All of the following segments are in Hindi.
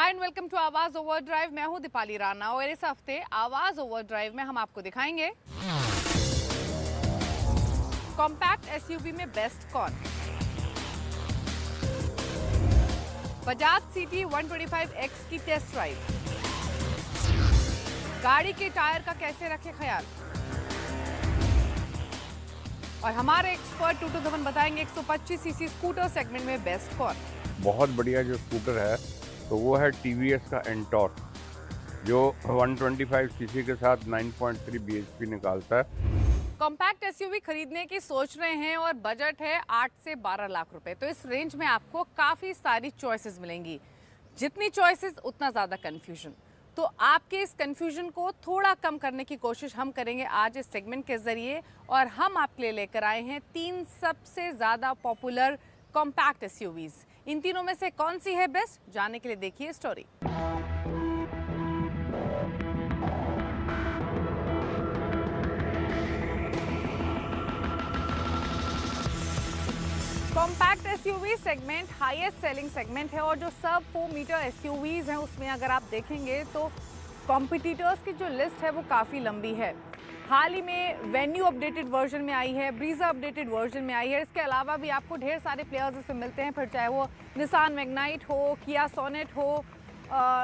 हाय एंड वेलकम टू आवाज ओवर ड्राइव। मैं हूं दीपाली राणा और इस हफ्ते आवाज ओवर ड्राइव में हम आपको दिखाएंगे कॉम्पैक्ट एसयूवी में बेस्ट कौन, बजाज सिटी 125X की टेस्ट ड्राइव, गाड़ी के टायर का कैसे रखें ख्याल, और हमारे एक्सपर्ट 227 बताएंगे 125 सीसी स्कूटर सेगमेंट में बेस्ट कौन। बहुत बढ़िया जो स्कूटर है तो वो है टीवीएस का एंटॉर्क जो 125 सीसी के साथ 9.3 bhp निकालता है। कॉम्पैक्ट एसयूवी खरीदने की सोच रहे हैं और बजट है 8 से 12 लाख रुपए, तो इस रेंज में आपको काफ़ी सारी चॉइसेस मिलेंगी। जितनी चॉइसेस उतना ज़्यादा कंफ्यूजन। तो आपके इस कंफ्यूजन को थोड़ा कम करने की कोशिश हम करेंगे आज इस सेगमेंट के ज़रिए, और हम आपके लिए लेकर आए हैं 3 सबसे ज़्यादा पॉपुलर कॉम्पैक्ट एसयूवीज़। इन तीनों में से कौन सी है बेस्ट, जानने के लिए देखिए story. Compact SUV segment highest selling segment है, और जो सब 4 मीटर एसयूवीज हैं उसमें अगर आप देखेंगे तो कॉम्पिटिटर्स की जो लिस्ट है वो काफ़ी लंबी है। हाल ही में वेन्यू अपडेटेड वर्जन में आई है, ब्रीजा अपडेटेड वर्जन में आई है। इसके अलावा भी आपको ढेर सारे प्लेयर्स इसमें मिलते हैं, फिर चाहे वो निसान मैग्नाइट हो, किया सोनेट हो,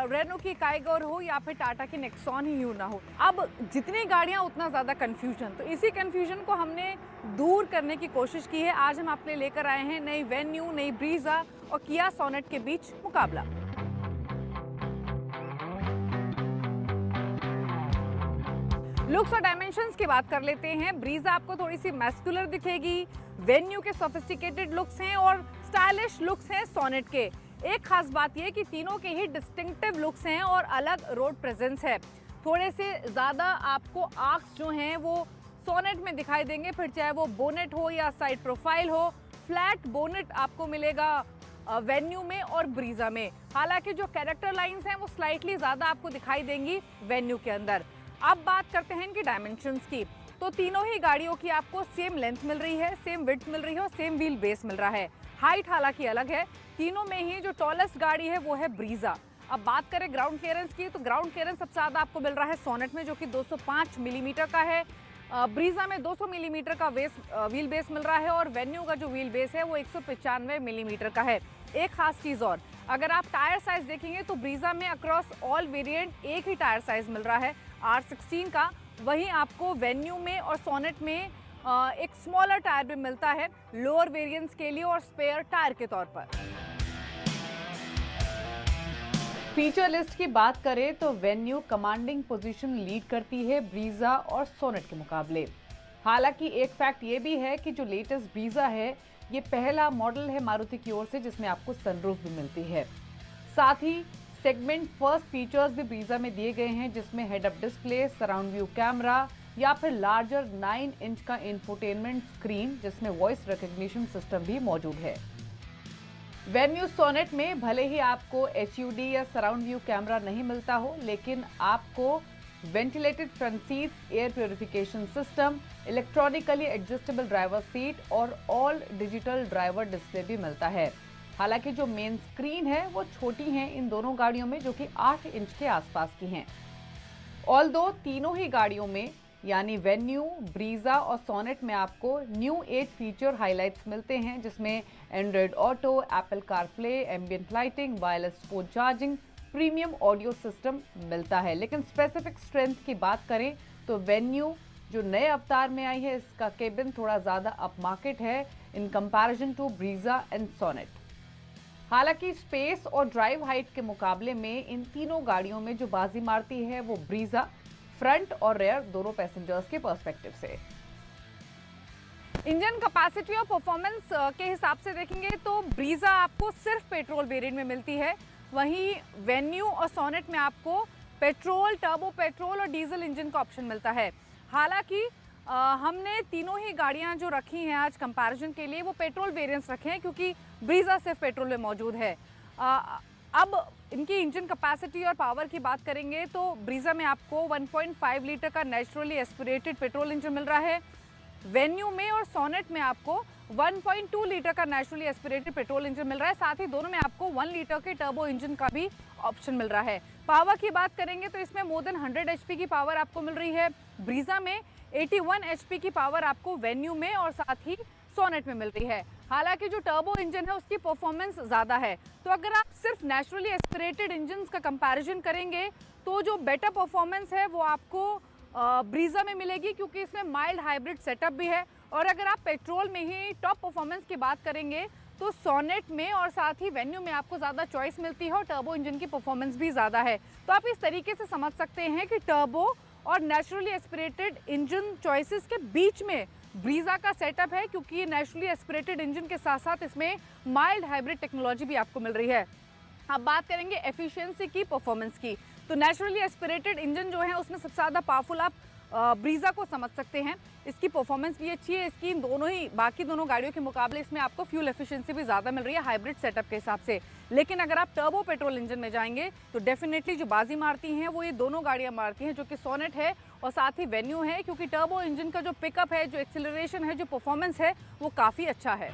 रेनो की काइगर हो या फिर टाटा की नेक्सॉन ही यूं ना हो। अब जितनी गाड़ियां उतना ज़्यादा कन्फ्यूजन, तो इसी कन्फ्यूजन को हमने दूर करने की कोशिश की है। आज हम आपके लिए लेकर आए हैं नई वेन्यू, नई ब्रीजा और किया सोनेट के बीच मुकाबला। लुक्स और डायमेंशंस की बात कर लेते हैं। ब्रीजा आपको थोड़ी सी मैस्कुलर दिखेगी, वेन्यू के सोफिस्टिकेटेड लुक्स हैं और स्टाइलिश लुक्स हैं सोनेट के। एक खास बात यह कि तीनों के ही डिस्टिंक्टिव लुक्स हैं और अलग रोड प्रेजेंस है। थोड़े से ज़्यादा आपको आर्क्स जो हैं वो सोनेट में दिखाई देंगे, फिर चाहे वो बोनेट हो या साइड प्रोफाइल हो। फ्लैट बोनेट आपको मिलेगा वेन्यू में और ब्रीजा में। हालांकि जो कैरेक्टर लाइंस हैं वो स्लाइटली ज़्यादा आपको दिखाई देंगी वेन्यू के अंदर। अब बात करते हैं इनकी डायमेंशंस की, तो तीनों ही गाड़ियों की आपको सेम लेंथ मिल रही है, सेम विड्थ मिल रही है और सेम व्हील बेस मिल रहा है। हाइट हालांकि अलग है। तीनों में ही जो टॉलेस्ट गाड़ी है वो है ब्रीजा। अब बात करें ग्राउंड क्लियरेंस की, तो ग्राउंड क्लियरेंस सबसे ज़्यादा आपको मिल रहा है सोनेट में, जो कि 205 मिलीमीटर का है। ब्रीजा में 200 मिलीमीटर का व्हील बेस मिल रहा है और वेन्यू का जो व्हील बेस है वो 195 मिलीमीटर का है। एक खास चीज़ और, अगर आप टायर साइज देखेंगे तो ब्रीजा में अक्रॉस ऑल वेरिएंट एक ही टायर साइज मिल रहा है R16 का। वहीं आपको वेन्यू में और सोनेट में एक स्मॉलर टायर भी मिलता है लोअर वेरिएंट्स के लिए और स्पेयर टायर के तौर पर। फीचर लिस्ट की बात करें तो वेन्यू कमांडिंग पोजीशन लीड करती है ब्रीजा और सोनेट के मुकाबले। हालांकि एक फैक्ट ये भी है कि जो लेटेस्ट ब्रीजा है ये पहला मॉडल है मारुति की ओर से जिसमें आपको सनरूफ भी मिलती है। साथ ही सेगमेंट फर्स्ट फीचर्स भी ब्रीजा में दिए गए हैं, जिसमें head up display, surround view camera या फिर लार्जर 9 इंच का इंफोटेनमेंट स्क्रीन जिसमें वॉइस रिकग्निशन सिस्टम भी मौजूद है। वेन्यू सोनेट में भले ही आपको HUD या सराउंड व्यू कैमरा नहीं मिलता हो, लेकिन आपको ventilated front seat, air purification system, electronically adjustable driver seat और ऑल डिजिटल ड्राइवर डिस्प्ले भी मिलता है। हालांकि जो मेन स्क्रीन है वो छोटी हैं इन दोनों गाड़ियों में, जो कि 8 इंच के आसपास की हैं। ऑल्दो तीनों ही गाड़ियों में यानी वेन्यू, ब्रीजा और सोनेट में आपको न्यू एज फीचर हाइलाइट्स मिलते हैं, जिसमें Android auto, Apple CarPlay, ambient lighting, wireless phone charging, premium audio system मिलता है। लेकिन स्पेसिफिक स्ट्रेंथ की बात करें तो वेन्यू जो नए अवतार में आई है इसका केबिन थोड़ा ज़्यादा अप मार्केट है in comparison to Brezza and Sonet. हालांकि स्पेस और ड्राइव हाइट के मुकाबले में इन तीनों गाड़ियों में जो बाजी मारती है वो ब्रीजा, फ्रंट और रेयर दोनों पैसेंजर्स के पर्सपेक्टिव से। इंजन कैपेसिटी और परफॉर्मेंस के हिसाब से देखेंगे तो ब्रीजा आपको सिर्फ पेट्रोल वेरिएंट में मिलती है, वहीं वेन्यू और सोनेट में आपको पेट्रोल, टर्बो पेट्रोल और डीजल इंजन का ऑप्शन मिलता है। हालांकि हमने तीनों ही गाड़ियां जो रखी हैं आज कंपैरिजन के लिए वो पेट्रोल वेरिएंट्स रखे हैं, क्योंकि ब्रीजा सिर्फ पेट्रोल में मौजूद है। अब इनकी इंजन कैपेसिटी और पावर की बात करेंगे तो ब्रीजा में आपको 1.5 लीटर का नेचुरली एस्पिरेटेड पेट्रोल इंजन मिल रहा है। वेन्यू में और सोनेट में आपको 1.2 लीटर का नेचुरली एस्पिरेटेड पेट्रोल इंजन मिल रहा है। साथ ही दोनों में आपको 1 लीटर के टर्बो इंजन का भी ऑप्शन मिल रहा है। पावर की बात करेंगे तो इसमें मोर देन 100 एचपी की पावर आपको मिल रही है। ब्रीजा में 81 एचपी की पावर आपको वेन्यू में और साथ ही सोनेट में मिल रही है। हालांकि जो टर्बो इंजन है उसकी परफॉर्मेंस ज़्यादा है, तो अगर आप सिर्फ नेचुरली एस्पिरेटेड इंजन का कंपैरिजन करेंगे तो जो बेटर परफॉर्मेंस है वो आपको ब्रीजा में मिलेगी, क्योंकि इसमें माइल्ड हाइब्रिड सेटअप भी है। और अगर आप पेट्रोल में ही टॉप परफॉर्मेंस की बात करेंगे तो सोनेट में और साथ ही वेन्यू में आपको ज़्यादा चॉइस मिलती है और टर्बो इंजन की परफॉर्मेंस भी ज़्यादा है। तो आप इस तरीके से समझ सकते हैं कि टर्बो और नेचुरली एस्पिरेटेड इंजन चॉइसेस के बीच में ब्रीजा का सेटअप है, क्योंकि ये नेचुरली एस्पिरेटेड इंजन के साथ साथ इसमें माइल्ड हाइब्रिड टेक्नोलॉजी भी आपको मिल रही है। अब बात करेंगे एफिशिएंसी की, परफॉर्मेंस की, तो नेचुरली एस्पिरेटेड इंजन जो है उसमें सबसे ज़्यादा पावरफुल आप ब्रीजा को समझ सकते हैं। इसकी परफॉर्मेंस भी अच्छी है, इसकी दोनों ही बाकी दोनों गाड़ियों के मुकाबले इसमें आपको फ्यूल एफिशिएंसी भी ज़्यादा मिल रही है हाइब्रिड सेटअप के हिसाब से। लेकिन अगर आप टर्बो पेट्रोल इंजन में जाएंगे तो डेफिनेटली जो बाजी मारती हैं वो ये दोनों गाड़ियाँ मारती हैं, जो कि सोनेट है और साथ ही वेन्यू है, क्योंकि टर्बो इंजन का जो पिकअप है, जो एक्सिलरेशन है, जो परफॉर्मेंस है वो काफ़ी अच्छा है।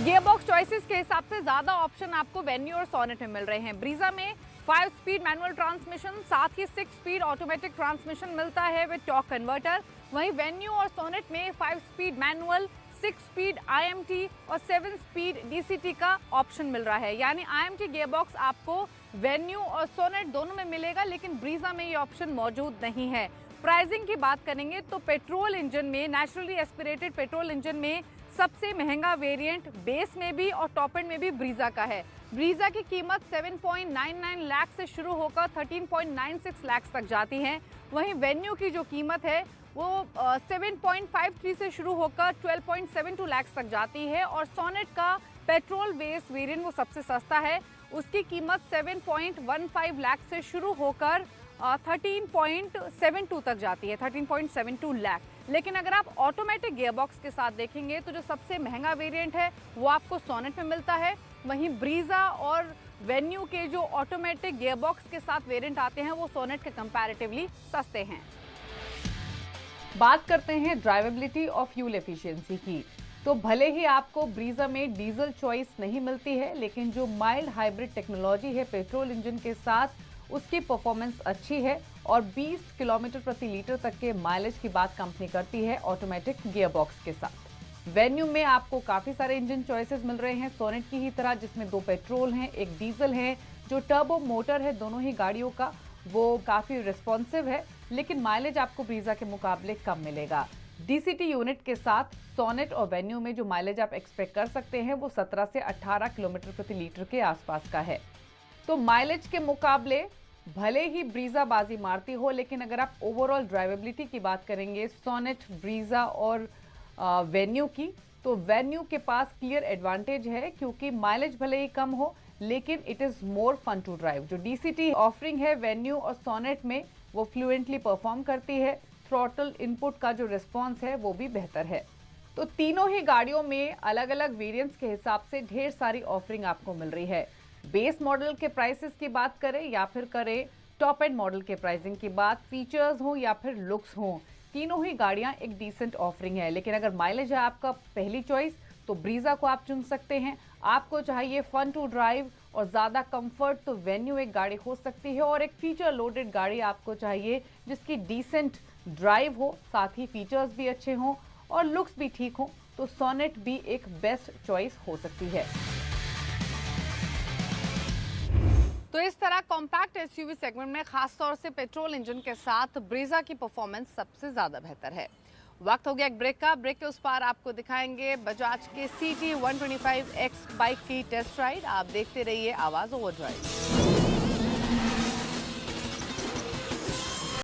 गियरबॉक्स चॉइसेस के हिसाब से ज़्यादा ऑप्शन आपको वेन्यू और सोनेट में मिल रहे हैं। ब्रीजा में 5 स्पीड मैनुअल ट्रांसमिशन, साथ ही 6 स्पीड ऑटोमेटिक ट्रांसमिशन मिलता है विद टॉर्क कन्वर्टर। वहीं वेन्यू और सोनेट में 5 स्पीड मैनुअल, 6 स्पीड IMT और 7 स्पीड DCT का ऑप्शन मिल रहा है। यानी IMT गियरबॉक्स आपको वेन्यू और सोनेट दोनों में मिलेगा, लेकिन ब्रीजा में ये ऑप्शन मौजूद नहीं है। प्राइसिंग की बात करेंगे तो पेट्रोल इंजन में, नेचुरली एस्पिरेटेड पेट्रोल इंजन में सबसे महंगा वेरिएंट बेस में भी और टॉप एंड में भी ब्रीजा का है। ब्रीजा की कीमत 7.99 लाख से शुरू होकर 13.96 लाख तक जाती है। वहीं वेन्यू की जो कीमत है वो 7.53 से शुरू होकर 12.72 लाख तक जाती है। और सोनेट का पेट्रोल बेस वेरिएंट वो सबसे सस्ता है, उसकी कीमत 7.15 लाख से शुरू होकर 13.72 तक जाती है, 13.72 लाख। लेकिन अगर आप ऑटोमेटिक गियरबॉक्स के साथ देखेंगे तो जो सबसे महंगा वेरिएंट है वो आपको सोनेट में मिलता है। वहीं ब्रीजा और वेन्यू के जो ऑटोमेटिक गियरबॉक्स के साथ वेरिएंट आते हैं वो सोनेट के कंपैरेटिवली सस्ते हैं। बात करते हैं ड्राइवेबिलिटी और फ्यूल एफिशिएंसी की, तो भले ही आपको ब्रीजा में डीजल चॉइस नहीं मिलती है, लेकिन जो माइल्ड हाइब्रिड टेक्नोलॉजी है पेट्रोल इंजन के साथ उसकी परफॉर्मेंस अच्छी है और 20 किलोमीटर प्रति लीटर तक के माइलेज की बात कंपनी करती है ऑटोमेटिक गियरबॉक्स के साथ। वेन्यू में आपको काफ़ी सारे इंजन चॉइसेस मिल रहे हैं सोनेट की ही तरह, जिसमें 2 पेट्रोल हैं, 1 डीजल है। जो टर्बो मोटर है दोनों ही गाड़ियों का वो काफ़ी रिस्पॉन्सिव है, लेकिन माइलेज आपको ब्रीजा के मुकाबले कम मिलेगा। DCT यूनिट के साथ सोनेट और वेन्यू में जो माइलेज आप एक्सपेक्ट कर सकते हैं वो 17 से 18 किलोमीटर प्रति लीटर के आसपास का है। तो माइलेज के मुकाबले भले ही ब्रीजा बाजी मारती हो, लेकिन अगर आप ओवरऑल ड्राइवेबिलिटी की बात करेंगे सोनेट, ब्रीजा और वेन्यू की, तो वेन्यू के पास क्लियर एडवांटेज है, क्योंकि माइलेज भले ही कम हो लेकिन it is more fun to drive. जो DCT ऑफरिंग है वेन्यू और सोनेट में वो फ्लुएंटली परफॉर्म करती है। थ्रॉटल इनपुट का जो रिस्पॉन्स है वो भी बेहतर है। तो तीनों ही गाड़ियों में अलग अलग वेरिएंट्स के हिसाब से ढेर सारी ऑफरिंग आपको मिल रही है। बेस मॉडल के प्राइसेस की बात करें या फिर करें टॉप एंड मॉडल के प्राइसिंग की बात, फीचर्स हो या फिर लुक्स हो, तीनों ही गाड़ियां एक डिसेंट ऑफरिंग है। लेकिन अगर माइलेज है आपका पहली चॉइस तो ब्रीजा को आप चुन सकते हैं। आपको चाहिए फन टू ड्राइव और ज़्यादा कंफर्ट तो वेन्यू एक गाड़ी हो सकती है, और एक फीचर लोडेड गाड़ी आपको चाहिए जिसकी डिसेंट ड्राइव हो, साथ ही फीचर्स भी अच्छे हों और लुक्स भी ठीक हों, तो सोनेट भी एक बेस्ट चॉइस हो सकती है। तो इस तरह कॉम्पैक्ट SUV सेगमेंट में खासतौर से पेट्रोल इंजन के साथ ब्रीजा की परफॉर्मेंस सबसे ज़्यादा बेहतर है। वक्त हो गया एक ब्रेक का। ब्रेक के उस पार आपको दिखाएंगे बजाज के CT 125X बाइक की टेस्ट राइड। आप देखते रहिए आवाज़ ओवरड्राइव।